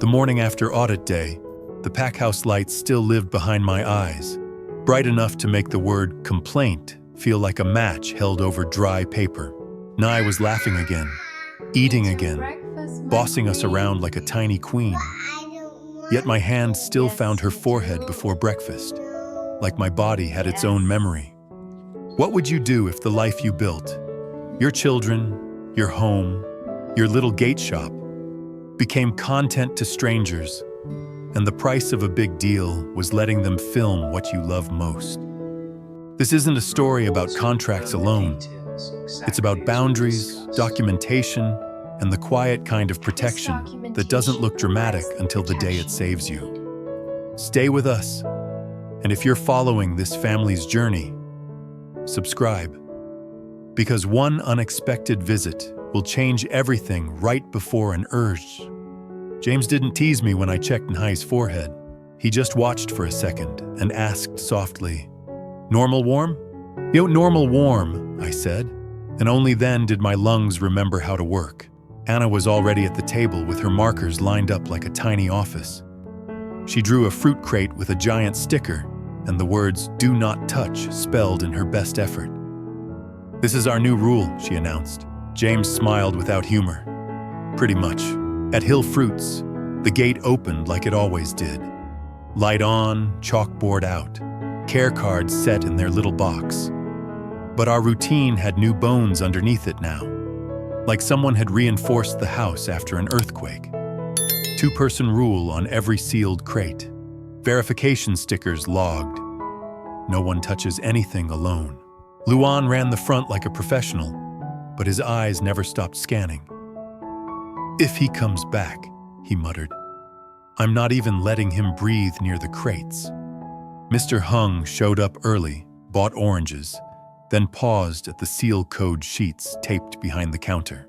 The morning after audit day, the packhouse lights still lived behind my eyes, bright enough to make the word complaint feel like a match held over dry paper. Nhi was laughing again, eating again, bossing us around like a tiny queen. Yet my hand still found her forehead before breakfast, like my body had its own memory. What would you do if the life you built, your children, your home, your little gate shop, became content to strangers, and the price of a big deal was letting them film what you love most? This isn't a story about contracts alone. It's about boundaries, documentation, and the quiet kind of protection that doesn't look dramatic until the day it saves you. Stay with us, and if you're following this family's journey, subscribe, because one unexpected visit will change everything right before an urge. James didn't tease me when I checked Nhi's forehead. He just watched for a second and asked softly, "Normal warm?" "Yo, normal warm," I said, and only then did my lungs remember how to work. Anna was already at the table with her markers lined up like a tiny office. She drew a fruit crate with a giant sticker and the words "Do not touch" spelled in her best effort. "This is our new rule," she announced. James smiled without humor. "Pretty much." At Hill Fruits, the gate opened like it always did. Light on, chalkboard out, care cards set in their little box. But our routine had new bones underneath it now, like someone had reinforced the house after an earthquake. Two-person rule on every sealed crate. Verification stickers logged. No one touches anything alone. Luan ran the front like a professional, but his eyes never stopped scanning. "If he comes back," he muttered. "I'm not even letting him breathe near the crates." Mr. Hung showed up early, bought oranges, then paused at the seal code sheets taped behind the counter.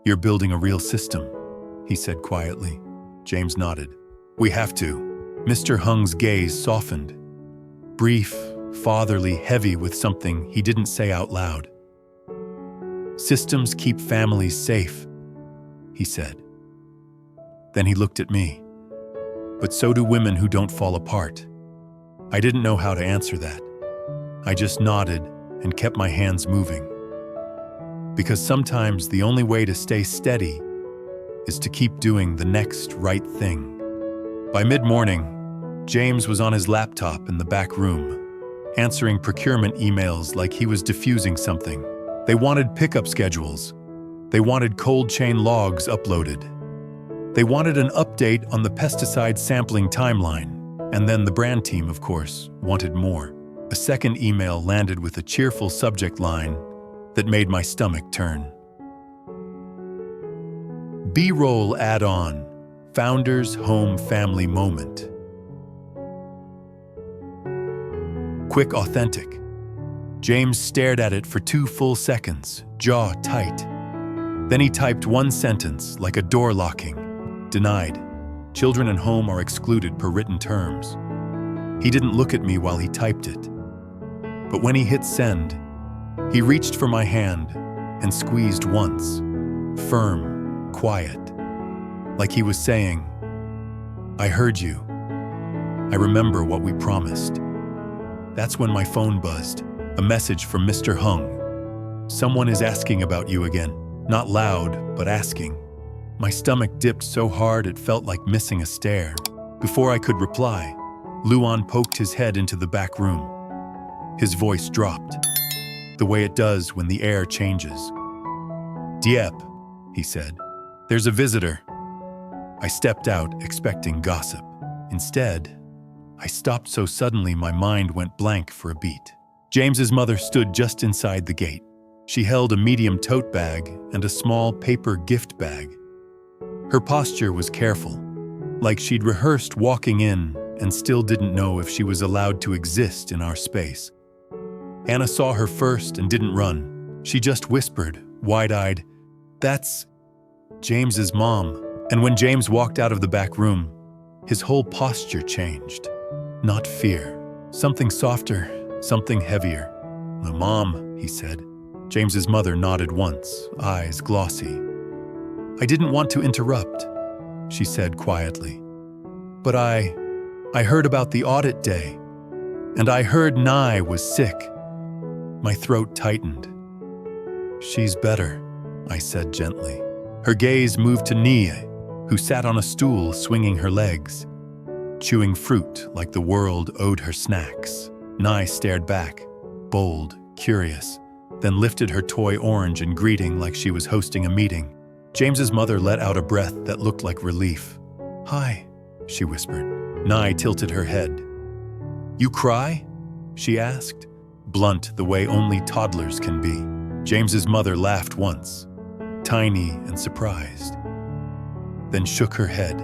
"You're building a real system," he said quietly. James nodded. "We have to." Mr. Hung's gaze softened. Brief, fatherly, heavy with something he didn't say out loud. "Systems keep families safe," he said. Then he looked at me. "But so do women who don't fall apart." I didn't know how to answer that. I just nodded and kept my hands moving. Because sometimes the only way to stay steady is to keep doing the next right thing. By mid-morning, James was on his laptop in the back room, answering procurement emails like he was diffusing something. They wanted pickup schedules. They wanted cold chain logs uploaded. They wanted an update on the pesticide sampling timeline. And then the brand team, of course, wanted more. A second email landed with a cheerful subject line that made my stomach turn. B-roll add-on, Founder's Home Family Moment. Quick, authentic. James stared at it for 2 full seconds, jaw tight. Then he typed one sentence, like a door locking. "Denied. Children and home are excluded per written terms." He didn't look at me while he typed it. But when he hit send, he reached for my hand and squeezed once. Firm, quiet. Like he was saying, "I heard you. I remember what we promised." That's when my phone buzzed. A message from Mr. Hung. "Someone is asking about you again." Not loud, but asking. My stomach dipped so hard it felt like missing a stair. Before I could reply, Luan poked his head into the back room. His voice dropped, the way it does when the air changes. "Diep," he said. "There's a visitor." I stepped out, expecting gossip. Instead, I stopped so suddenly my mind went blank for a beat. James's mother stood just inside the gate. She held a medium tote bag and a small paper gift bag. Her posture was careful, like she'd rehearsed walking in and still didn't know if she was allowed to exist in our space. Anna saw her first and didn't run. She just whispered, wide-eyed, "That's James's mom." And when James walked out of the back room, his whole posture changed. Not fear, something softer, something heavier. "My mom," he said. James's mother nodded once, eyes glossy. I didn't want to interrupt. she said quietly. But I heard about the audit day, and I heard Nhi was sick. My throat tightened. She's better, I said gently. Her gaze moved to Nhi, who sat on a stool swinging her legs, chewing fruit like the world owed her snacks. Nhi stared back, bold, curious, then lifted her toy orange in greeting like she was hosting a meeting. James's mother let out a breath that looked like relief. "Hi," she whispered. Nhi tilted her head. "You cry?" she asked, blunt the way only toddlers can be. James's mother laughed once, tiny and surprised, then shook her head.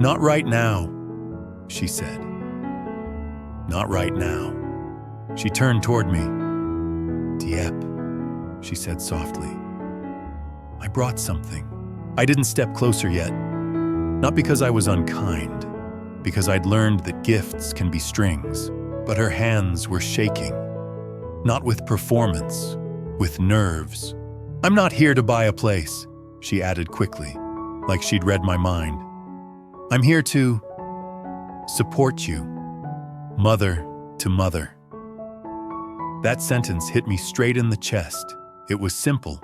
"Not right now," she said. "Not right now." She turned toward me. "Diep," she said softly. "I brought something." I didn't step closer yet, not because I was unkind, because I'd learned that gifts can be strings, but her hands were shaking. Not with performance, with nerves. "I'm not here to buy a place," she added quickly, like she'd read my mind. "I'm here to support you, mother to mother." That sentence hit me straight in the chest. It was simple,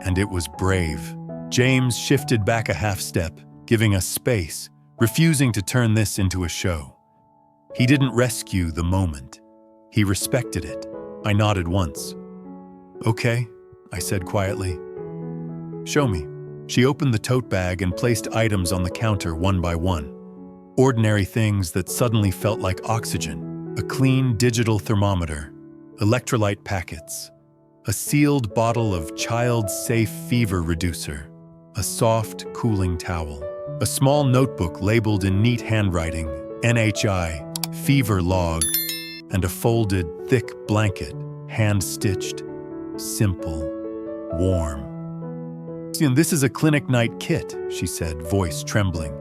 and it was brave. James shifted back a half step, giving us space, refusing to turn this into a show. He didn't rescue the moment. He respected it. I nodded once. "Okay," I said quietly. "Show me." She opened the tote bag and placed items on the counter one by one. Ordinary things that suddenly felt like oxygen. A clean digital thermometer, electrolyte packets, a sealed bottle of child-safe fever reducer, a soft, cooling towel, a small notebook labeled in neat handwriting, NHI, fever log, and a folded, thick blanket, hand-stitched, simple, warm. "This is a clinic night kit," she said, voice trembling.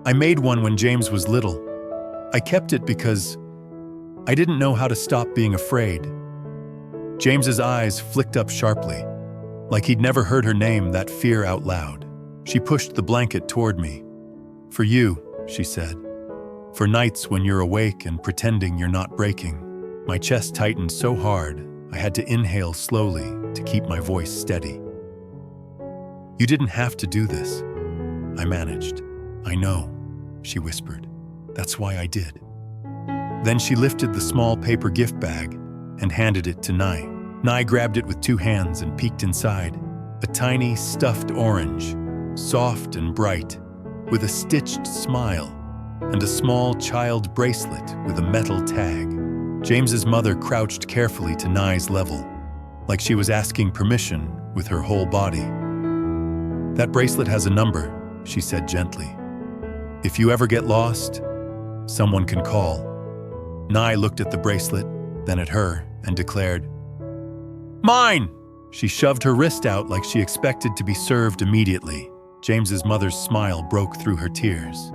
"I made one when James was little. I kept it because I didn't know how to stop being afraid." James's eyes flicked up sharply, like he'd never heard her name that fear out loud. She pushed the blanket toward me. "For you," she said. "For nights when you're awake and pretending you're not breaking." My chest tightened so hard, I had to inhale slowly to keep my voice steady. "You didn't have to do this," I managed. "I know," she whispered. "That's why I did." Then she lifted the small paper gift bag and handed it to Nhi. Nhi grabbed it with two hands and peeked inside. A tiny, stuffed orange, soft and bright, with a stitched smile, and a small child bracelet with a metal tag. James's mother crouched carefully to Nhi's level, like she was asking permission with her whole body. "That bracelet has a number," she said gently. "If you ever get lost, someone can call." Nhi looked at the bracelet, then at her, and declared, "Mine!" She shoved her wrist out like she expected to be served immediately. James's mother's smile broke through her tears.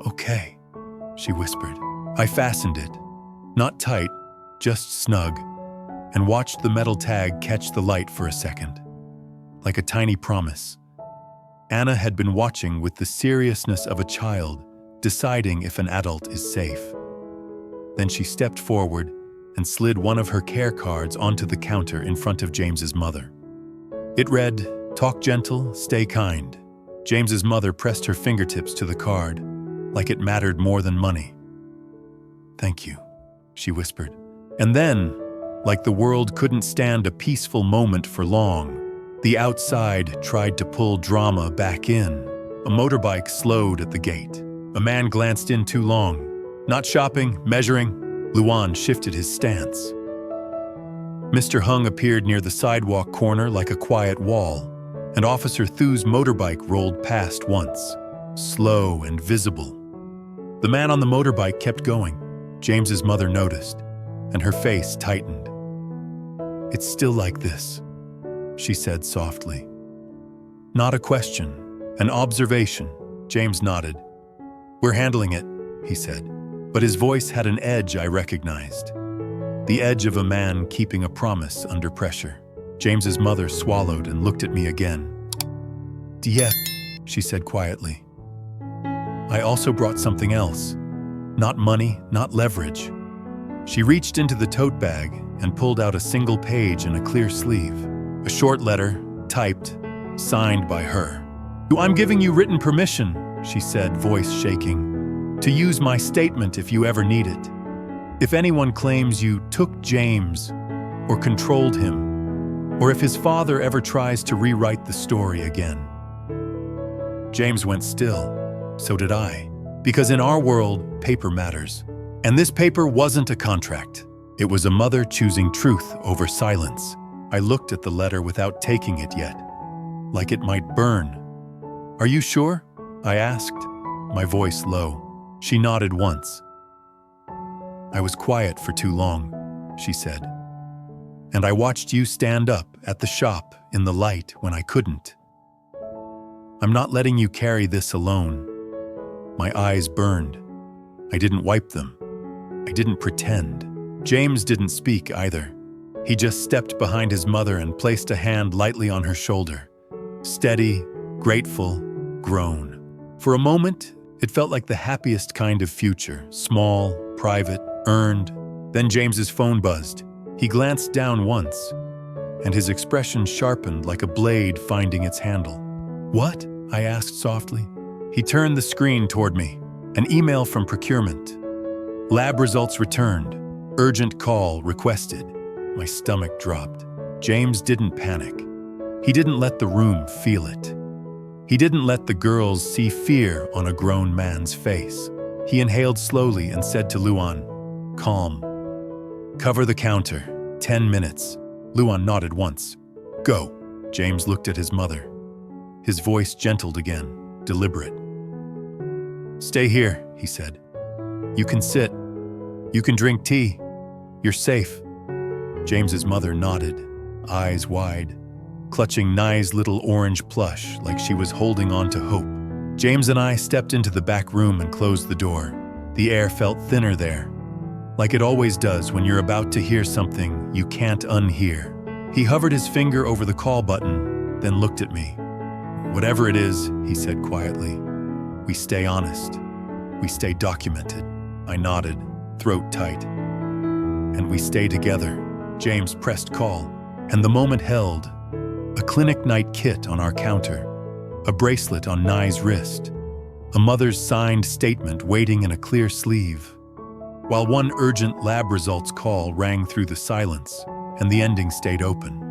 "Okay," she whispered. I fastened it, not tight, just snug, and watched the metal tag catch the light for a second. Like a tiny promise. Anna had been watching with the seriousness of a child, deciding if an adult is safe. Then she stepped forward and slid one of her care cards onto the counter in front of James's mother. It read, "Talk gentle, stay kind." James's mother pressed her fingertips to the card, like it mattered more than money. "Thank you," she whispered. And then, like the world couldn't stand a peaceful moment for long, the outside tried to pull drama back in. A motorbike slowed at the gate. A man glanced in too long. Not shopping, measuring. Luan shifted his stance. Mr. Hung appeared near the sidewalk corner like a quiet wall, and Officer Thu's motorbike rolled past once, slow and visible. The man on the motorbike kept going. James's mother noticed, and her face tightened. "It's still like this," she said softly. Not a question, an observation. James nodded. "We're handling it," he said, but his voice had an edge I recognized. The edge of a man keeping a promise under pressure. James's mother swallowed and looked at me again. "Diep," she said quietly. I also brought something else. Not money, not leverage. She reached into the tote bag and pulled out a single page in a clear sleeve. A short letter, typed, signed by her. I'm giving you written permission, she said, voice shaking, to use my statement if you ever need it. If anyone claims you took James or controlled him, or if his father ever tries to rewrite the story again. James went still. So did I. Because in our world, paper matters. And this paper wasn't a contract. It was a mother choosing truth over silence. I looked at the letter without taking it yet, like it might burn. Are you sure? I asked, my voice low. She nodded once. I was quiet for too long, she said. And I watched you stand up at the shop in the light when I couldn't. I'm not letting you carry this alone. My eyes burned. I didn't wipe them. I didn't pretend. James didn't speak either. He just stepped behind his mother and placed a hand lightly on her shoulder. Steady, grateful, grown. For a moment, it felt like the happiest kind of future. Small, private, earned. Then James's phone buzzed. He glanced down once, and his expression sharpened like a blade finding its handle. What? I asked softly. He turned the screen toward me. An email from procurement. Lab results returned. Urgent call requested. My stomach dropped. James didn't panic. He didn't let the room feel it. He didn't let the girls see fear on a grown man's face. He inhaled slowly and said to Luan, calm. Cover the counter. 10 minutes. Luan nodded once. Go. James looked at his mother. His voice gentled again, deliberate. Stay here, he said. You can sit. You can drink tea. You're safe. James's mother nodded, eyes wide, clutching Nhi's little orange plush like she was holding on to hope. James and I stepped into the back room and closed the door. The air felt thinner there, like it always does when you're about to hear something you can't unhear. He hovered his finger over the call button, then looked at me. Whatever it is, he said quietly, we stay honest. We stay documented. I nodded, throat tight. And we stay together. James pressed call, and the moment held. A clinic night kit on our counter, a bracelet on Nhi's wrist, a mother's signed statement waiting in a clear sleeve, while one urgent lab results call rang through the silence, and the ending stayed open.